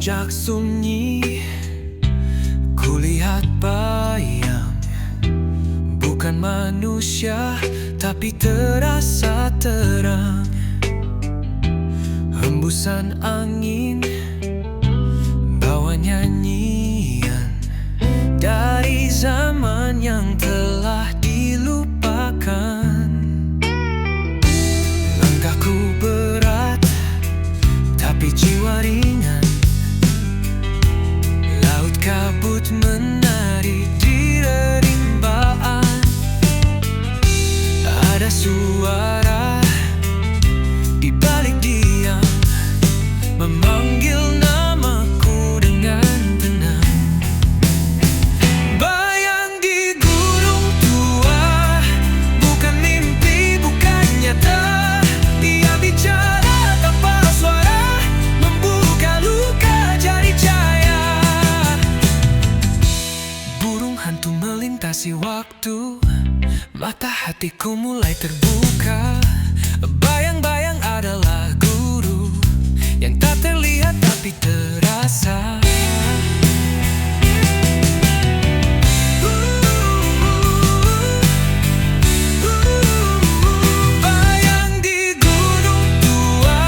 puncak sunyi, kulihat bayang, bukan manusia tapi terasa terang. Hembusan angin bawa nyanyian dari zaman yang telah dilupakan. Langkahku berat tapi jiwa ringan. Laut kabut menari di rimbaan. Ada suara di balik diam, memanggil namaku dengan tenang. Bayang di gunung tua, bukan mimpi, bukan nyata. Dia bicara tanpa suara, membuka luka jadi cahaya. Burung hantu melintasi waktu, mata hatiku mulai terbuka. Bayang-bayang adalah guru yang tak terlihat tapi terasa. Bayang di gunung tua,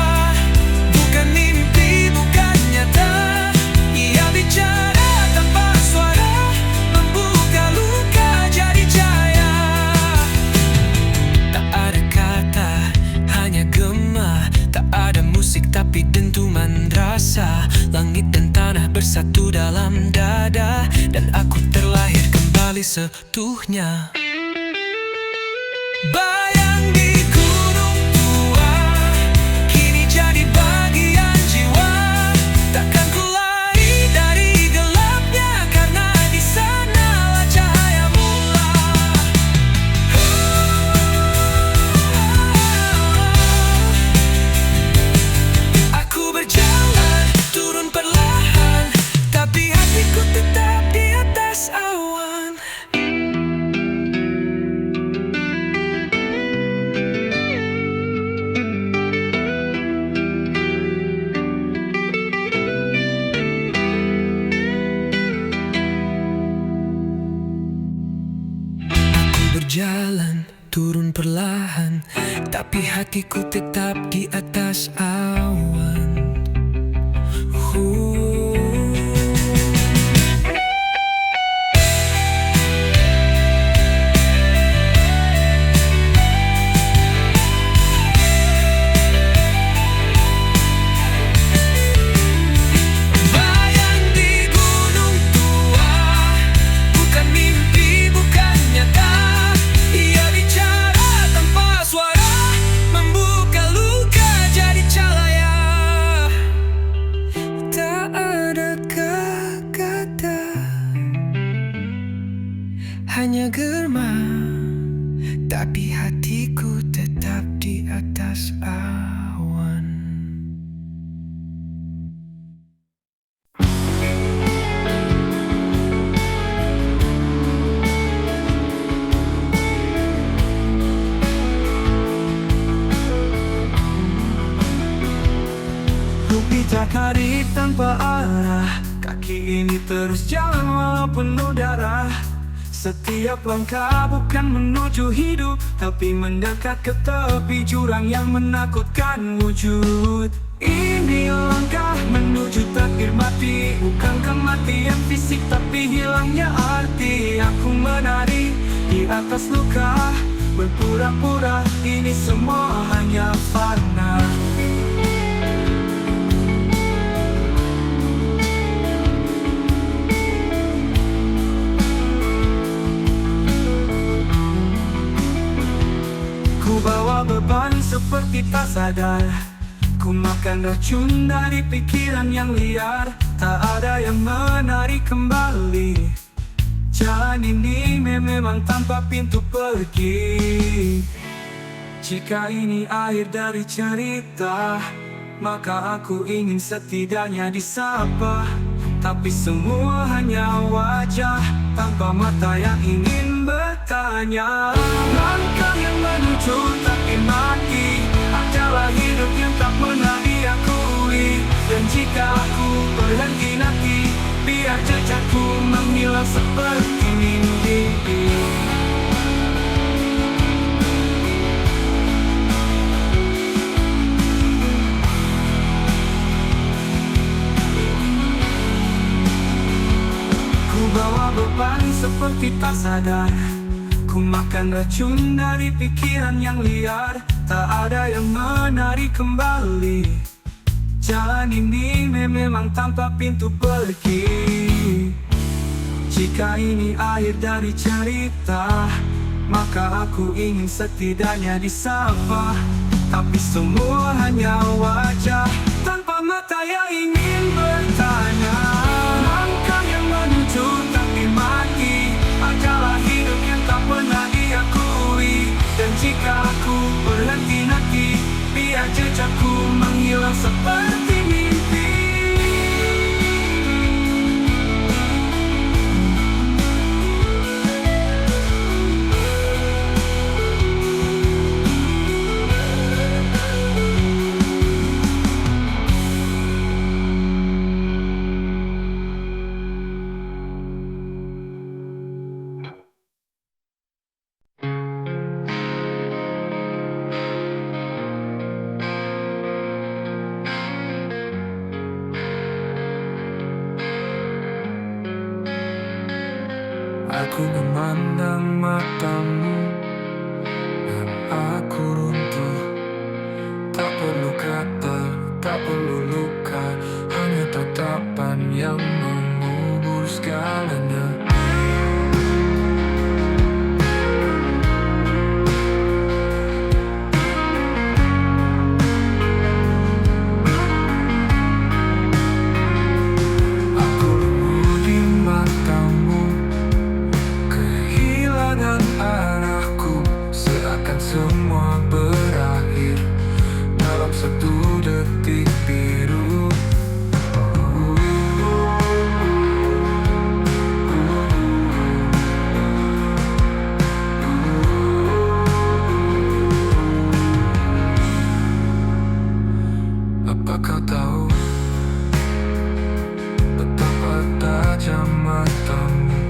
bukan mimpi, bukan nyata. Ia bicara tanpa suara, membuka luka jadi cahaya. Tak ada kata, hanya gema. Tak ada musik tapi dentuman rasa. Langit dan tanah bersatu dalam dada, dan aku terlahir kembali seutuhnya. Bayang di gunung tua, kini jadi bagian jiwa. Takkan ku lari dari gelapnya, karena di sanalah cahaya mula. Aku berjalan, turun perlahan, tapi hatiku tetap di atas awan. Aku berjalan, turun perlahan, tapi hatiku tetap di atas awan. Bayang di gunung tua, bukan mimpi, bukan nyata. Ia bicara tanpa suara, membuka luka jadi cahaya. Tak ada kata, hanya gema, tapi hatiku tetap di atas awan. Rupiah kari tanpa arah, kaki ini terus jalan walau penuh darah. Setiap langkah bukan menuju hidup, tapi mendekat ke tepi jurang yang menakutkan wujud. Ini langkah menuju takdir mati, bukan kematian fisik tapi hilangnya arti. Aku menari di atas luka, berpura-pura ini semua hanya fana. Ku bawa beban seperti tak sadar, ku makan racun dari pikiran yang liar. Tak ada yang menarik kembali, jalan ini memang tanpa pintu pergi. Jika ini akhir dari cerita, maka aku ingin setidaknya disapa. Tapi semua hanya wajah tanpa mata yang ingin bertanya. Langkah yang menuju tapi mati adalah hidup yang tak pernah diakui. Dan jika aku berhenti nanti, biar jejakku menghilang seperti mimpi. Ku bawa beban seperti tak sadar, ku makan racun dari pikiran yang liar. Tak ada yang menarik kembali. Jalan ini memang tanpa pintu pergi. Jika ini akhir dari cerita, maka aku ingin setidaknya disapa. Tapi semua hanya wajah tanpa mata yang ingin bertanya. Langkah yang menuju tapi mati adalah hidup yang tak pernah diakui. Dan jika aku berhenti nanti, biar jejakku menghilang seperti mimpi. Aku memandang matamu dan aku runtuh. Tak perlu kata, tak perlu luka, hanya tatapan yang mengubur segalanya. Aku nemu di matamu, kehilangan arahku, seakan semua berakhir dalam satu detik biru. Apa kau tahu betapa tajam matamu,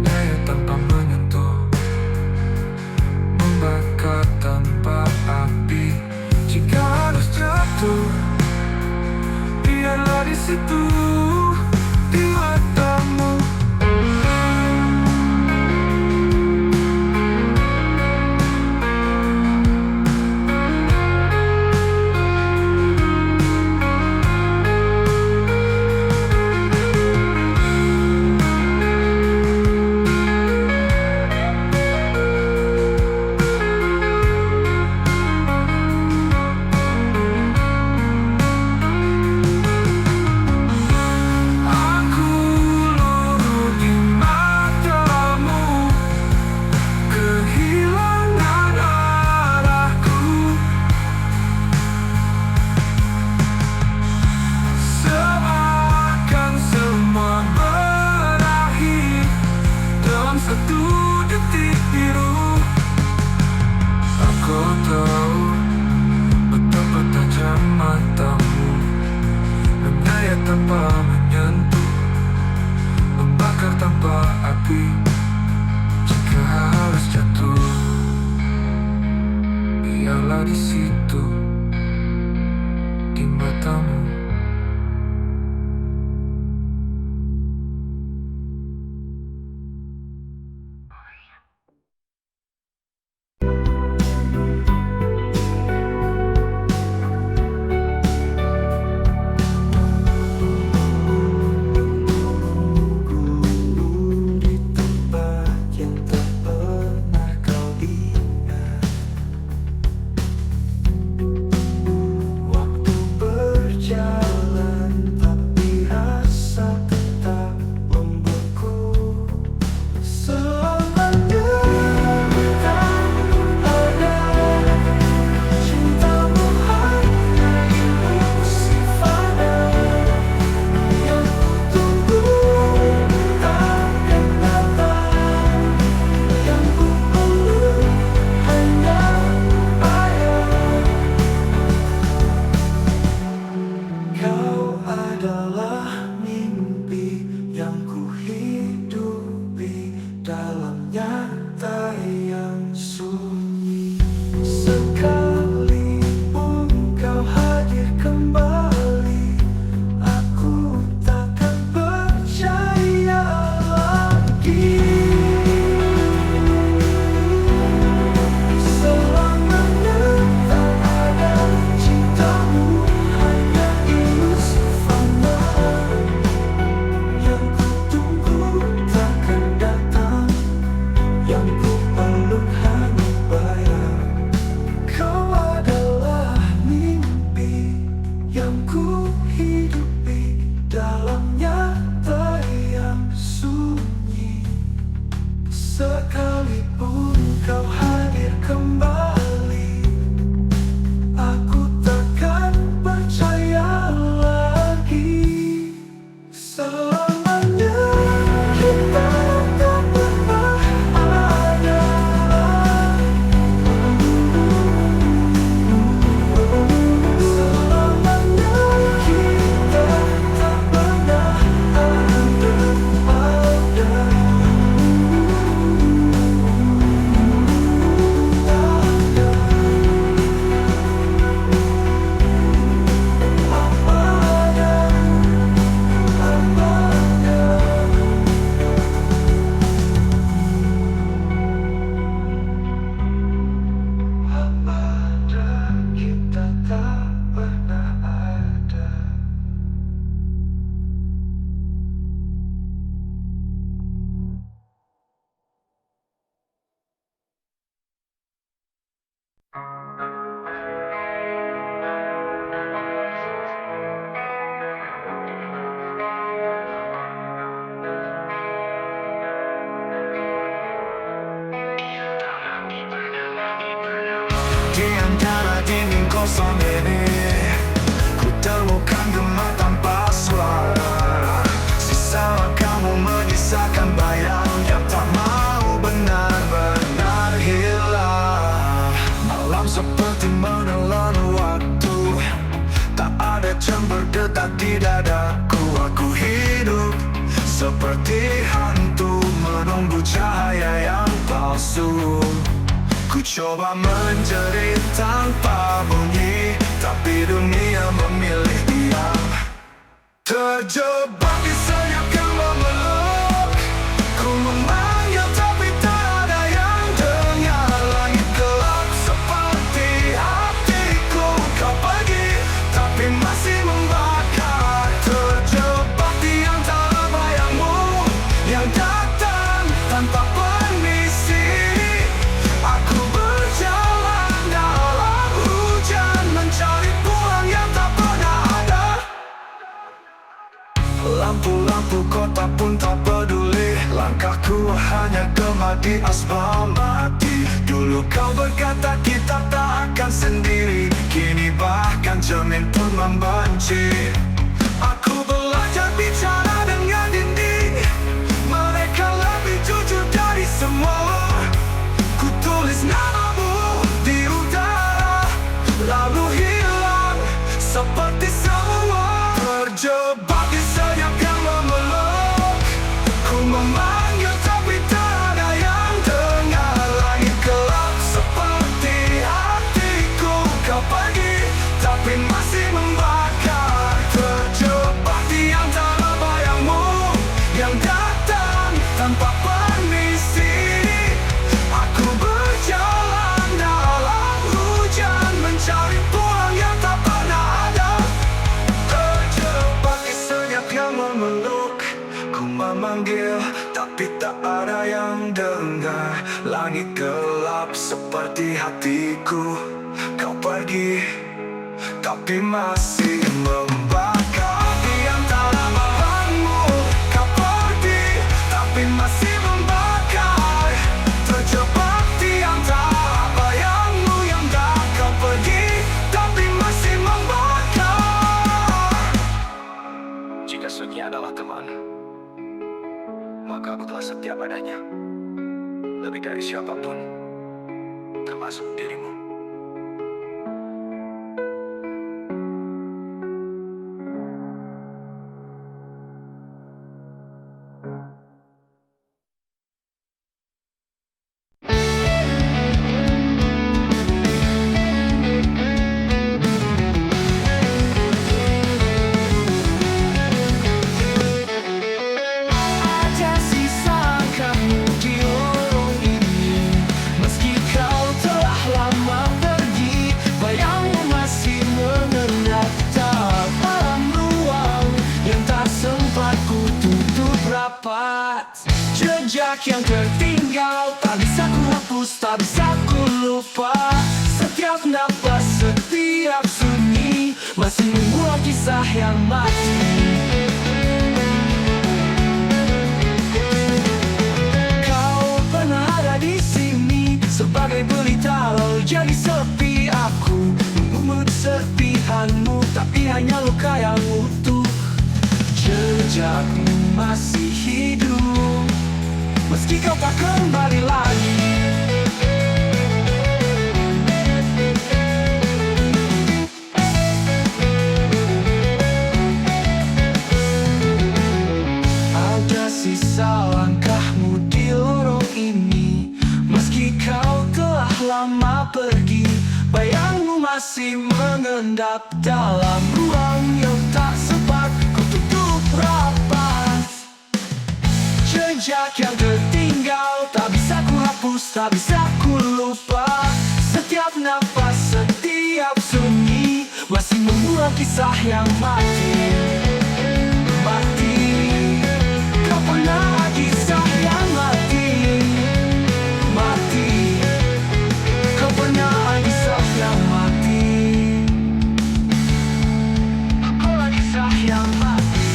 daya tanpa menyentuh, membakar tanpa api. Jika harus jatuh, biarlah di situ, di matamu. Aku luruh di matamu, kehilangan arahku, seakan semua berakhir dalam satu detik biru. Aku tahu betapa tajam matamu, daya tanpa menyentuh, membakar tanpa api. Jika harus jatuh, biarlah di situ, di matamu. Di tempat yang tak pernah kau ingat, Selamanya kita tak pernah ada. Selamanya kita tak pernah ada. Kita tak pernah ada. Di antara dinding kosong ini, ku temukan gema tanpa suara. Sisa kamu menyisakan bayang yang tak mau benar-benar hilang. Malam seperti menelan waktu, tak ada jam berdetak di dadaku. Aku hidup seperti hantu, menunggu cahaya yang palsu. Ku coba menjerit tanpa bunyi, tapi dunia memilih diam. Terjebak di senyap yang memeluk, ku memanggil tapi tak ada yang dengar. Langit gelap seperti hatiku, kau pergi tapi masih membakar. Terjebak di antara bayangmu yang datang tanpa permisi. Aku berjalan dalam hujan, mencari pulang yang tak pernah ada. Lampu-lampu kota pun tak peduli, langkahku hanya gema di aspal mati. Dulu kau berkata kita tak akan sendiri, kini bahkan cermin pun membenci. Aku belajar bicara dengan dinding, mereka lebih jujur dari semua. Ku tulis namamu di udara, lalu hilang seperti semua. Terjebak di senyap yang memeluk, ku memanggil tapi tak ada yang dengar. Langit gelap seperti hatiku, kau pergi tapi masih membakar. Terjebak di antara bayangmu yang datang tanpa permisi. Aku berjalan dalam hujan, mencari pulang yang tak pernah ada. Terjebak di senyap yang memeluk, ku memanggil tapi tak ada yang dengar. Langit gelap seperti hatiku, kau pergi tapi masih membakar. Di antara bayangmu, kau pergi tapi masih membakar. Terjebak di antara bayangmu yang dah kau pergi tapi masih membakar. Jika sunyi adalah teman, maka aku telah setia padanya, lebih dari siapapun, termasuk dirimu. Ada sisa kamu di lorong ini, meski kau telah lama pergi. Bayangmu masih menetap dalam ruang yang tak sempat ku tutup rapat. Jejak yang tertinggal tak bisa ku hapus, tak bisa ku lupa. Setiap napas, setiap sunyi masih membuat kisah yang mati. Kau pernah ada di sini sebagai pelita, lalu jadi sepi. Aku menunggu serpihanmu, tapi hanya luka yang utuh. Jejakmu masih hidup meski kau tak kembali lagi. Ada sisa langkahmu di lorong ini, meski kau telah lama pergi. Bayangmu masih mengendap dalam ruang yang tak sempat kau tutup rapat. Jejak yang tertinggal tak bisa ku hapus, tak bisa ku lupa. Setiap nafas, setiap sunyi masih membuat kisah yang mati. Mati. Kau pernah kisah yang mati. Mati. Kau pernah kisah yang mati. Kau kisah yang mati.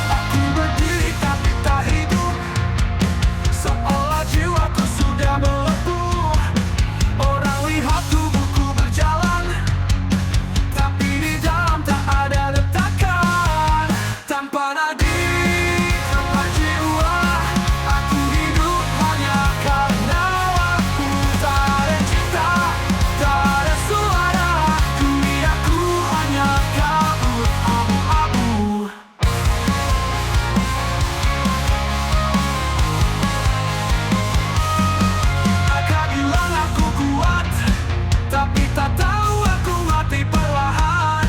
Aku berdiri tapi tak hidup, seolah jiwaku sudah melepuh. Orang lihat tubuhku berjalan, tapi di dalam tak ada detakan. Tanpa nadi, tanpa jiwa, aku hidup hanya karena waktu. Tak ada cinta, tak ada suara, duniaku hanya kabut abu-abu. Mereka bilang aku kuat, tapi tak tahu aku mati perlahan.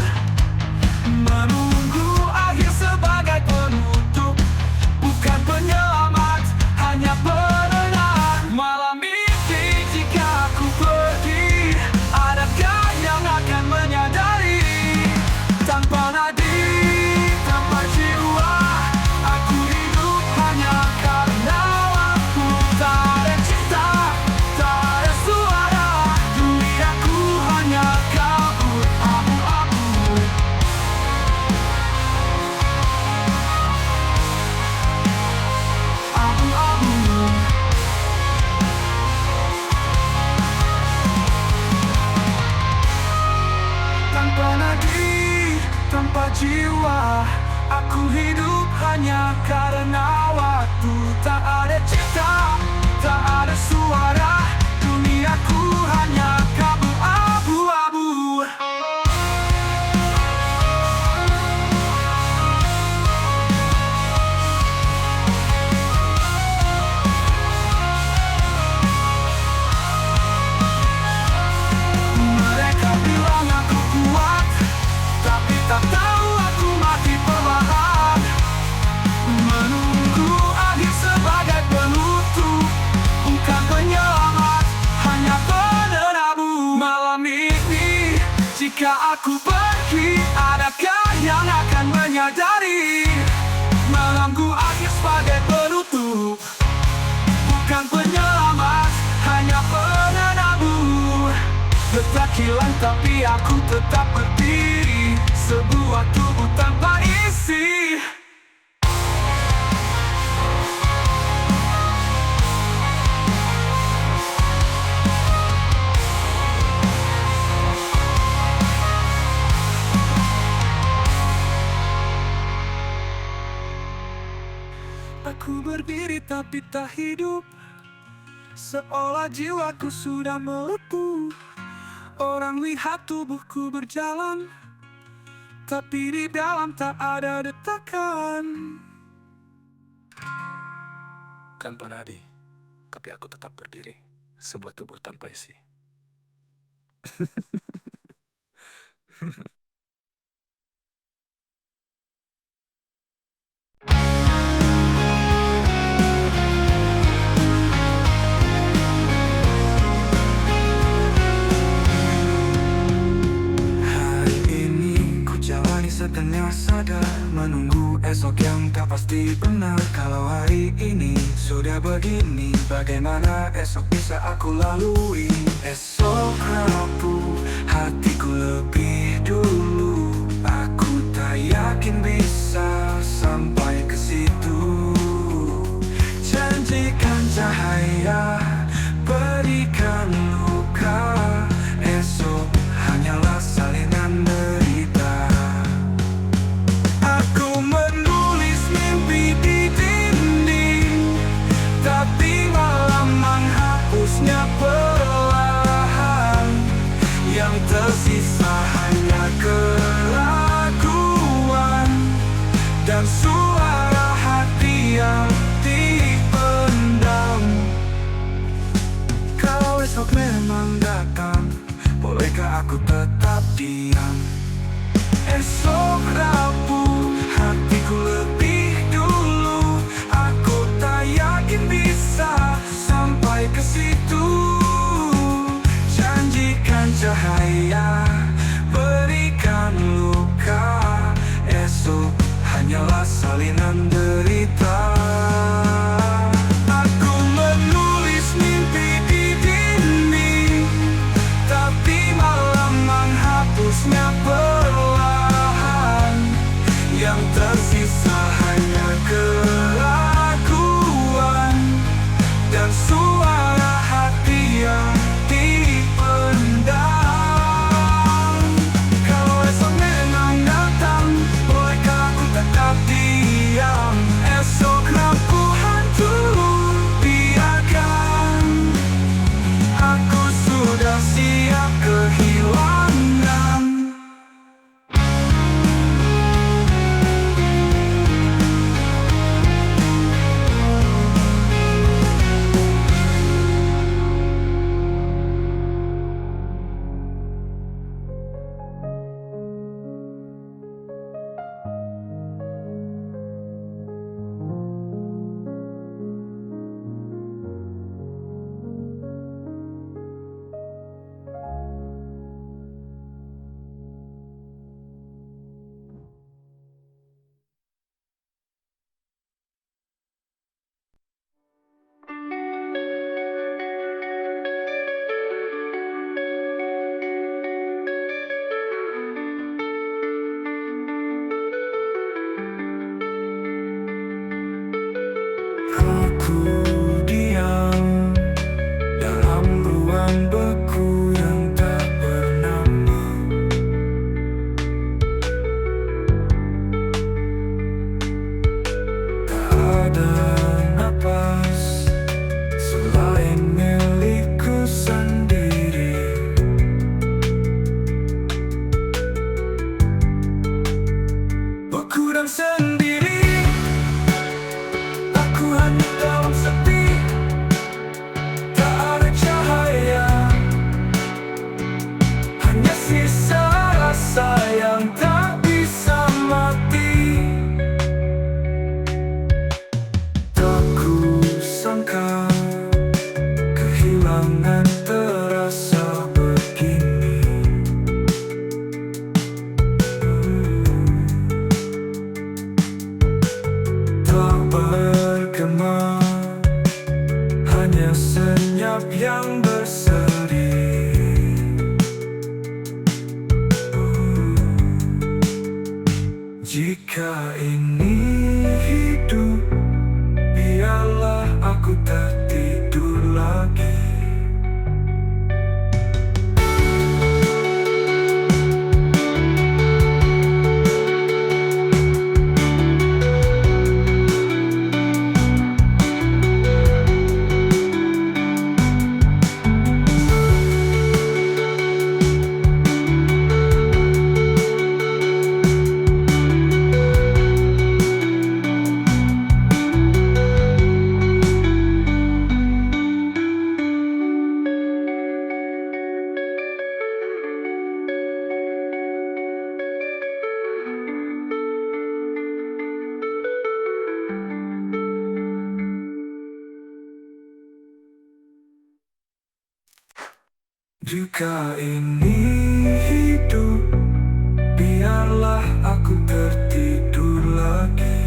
Menunggu akhir sebagai penutup, bukan penyelamat, hanya penenang. Malam ini jika aku pergi, adakah yang akan menyadari? Tanpa nadi, tanpa jiwa, aku hidup hanya karena waktu. Tak ada cinta, tak ada suara, duniaku hanya kabut abu-abu. Abu-abu. Tanpa nadi, tanpa jiwa, aku hidup hanya karena waktu. Tak ada cinta, tak ada suara, duniaku hanya kabut abu-abu. Mereka bilang aku kuat, tapi tak tahu aku mati perlahan. Menunggu akhir sebagai penutup, bukan penyelamat, hanya penenabu. Malam ini jika aku pergi, adakah yang akan menyadari? Menunggu akhir sebagai penutup, bukan penyelamat, hanya penenabu. Detak hilang tapi aku tetap berdiri, sebuah tubuh tanpa isi. Aku berdiri tapi tak hidup, seolah jiwaku sudah melepuh. Orang lihat tubuhku berjalan, tapi di dalam tak ada detakan. Tanpa nadi, tapi aku tetap berdiri, sebuah tubuh tanpa isi. Hari ini ku jalani setengah sadar, menunggu esok yang tak pasti benar. Kalau hari ini sudah begini, bagaimana esok bisa aku lalui? Esok rapuh, hatiku lebih dulu. Aku tak tak yakin bisa sampai ke situ. Janjikan cahaya, berikan luka, esok hanyalah salinan derita. Aku menulis mimpi di dinding, tapi malam menghapusnya perlahan. Yang tersisa hanya keraguan dan suara hati yang dipendam. Kalau esok memang datang, bolehkah aku tetap diam? Esok Rabu, hatiku lebih dulu. Aku tak yakin bisa sampai ke situ. Janjikan cahaya, berikan luka, esok hanyalah salinan derita. Aku menulis mimpi di dinding, tapi malam menghapusnya perlahan. Yang tersisa hanya keraguan dan suara hati yang dipendam. Kalau esok memang datang, bolehkah aku tetap diam? Esok Rabu hancur, biarkan. Aku sudah siap kehilangan. Aku diam dalam ruang beku yang tak bernama. Tak ada napas selain milikku sendiri. Beku dan sendiri, aku hanya dalam sepi. Tak ada cahaya, hanya sisa rasa yang tak bisa mati. Tak kusangka kehilangan terasa begini. Tak bergema, hanya senyap yang berseri. Jika ini hidup, biarlah aku tertidur lagi. Jika ini hidup, biarlah aku tertidur lagi.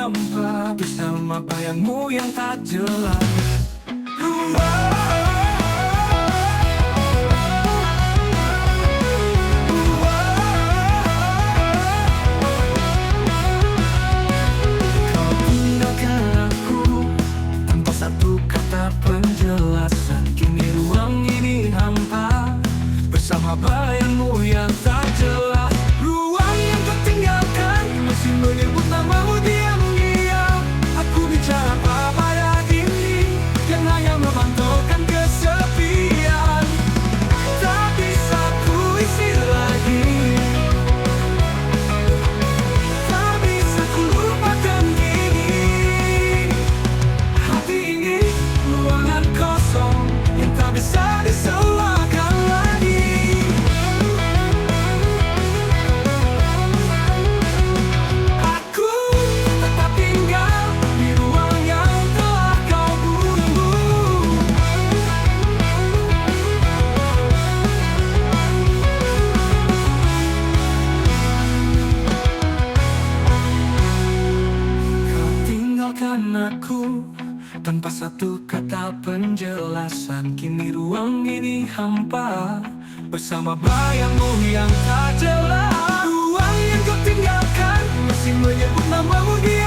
hampa bersama bayangmu yang tak jelas. Kau tinggalkan aku tanpa satu kata penjelasan. Kini ruang ini hampa bersama bayangmu yang tak jelas. Ruang yang kau tinggalkan masih menyebut namamu diam-diam. Aku bicara apa pada diri yang hanya memantulkan kesepian. Tak bisa ku isi lagi, tak bisa ku lupakan ini. Hati ini ruangan kosong yang tak bisa diselakan lagi. Aku tetap tinggal di ruang yang telah kau bunuh. Kau tinggalkan aku tanpa satu kata penjelasan. Kini ruang ini hampa bersama bayangmu yang tak jelas. Ruang yang kau tinggalkan masih menyebut namamu di